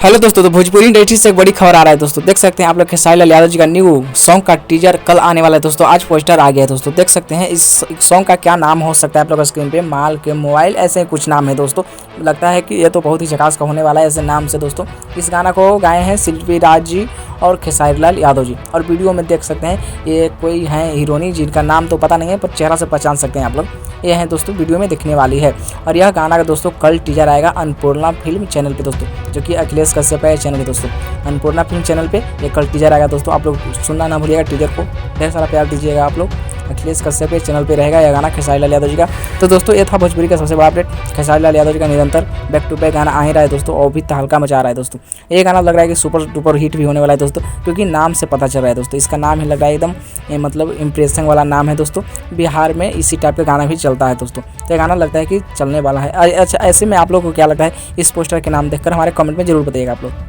Hello दोस्तों, तो Bhojpuri industry से एक बड़ी खबर आ रहा है दोस्तों। देख सकते हैं आप लोग खेसारी लाल यादव जी का न्यू सॉन्ग का टीजर कल आने वाला है दोस्तों। आज पोस्टर आ गया है दोस्तों। देख सकते हैं इस सॉन्ग का क्या नाम हो सकता है आप लोग स्क्रीन पे, माल के मोबाइल ऐसे कुछ नाम है दोस्तों। लगता है कि ये तो बहुत ही झकास का होने वाला है ऐसे नाम से दोस्तों। इस गाना को गाए हैं शिल्पी राज जी और खेसारी लाल यादव जी। और वीडियो में देख सकते हैं ये कोई है हीरोइनी जिनका नाम तो पता नहीं है, पर चेहरा से पहचान सकते हैं आप लोग। ये हैं दोस्तों, वीडियो में दिखने वाली है। और यह गाना का दोस्तों कल टीजर आएगा अन्नपूर्णा फिल्म चैनल पे दोस्तों, जो कि अखिलेश कश्यप है चैनल है दोस्तों। अन्नपूर्णा फिल्म चैनल पे ये कल टीजर आएगा दोस्तों। आप लोग सुनना ना भूलिएगा, टीजर को ढेर सारा प्यार दीजिएगा आप लोग। अखिलेश कश्यप के चैनल पे रहेगा यह गाना खेसारी लाल यादव जी का। तो दोस्तों ये था भोजपुरी का सबसे बड़ा अपडेट। खेसारी लाल यादव जी का निरंतर बैक टू बैक गाना आ ही रहा है दोस्तों, और भी तहलका मचा रहा है दोस्तों। ये गाना लग रहा है कि सुपर डुपर हिट भी होने वाला है दोस्तों, क्योंकि नाम से पता चल रहा है दोस्तों। इसका नाम ही लग रहा है एकदम मतलब इम्प्रेशन वाला नाम है दोस्तों। बिहार में इसी टाइप का गाना भी चलता है दोस्तों। तो ये गाना लगता है कि चलने वाला है। अच्छा, ऐसे में आप लोग को क्या लगता है इस पोस्टर के नाम देखकर हमारे कमेंट में जरूर बताइएगा आप लोग।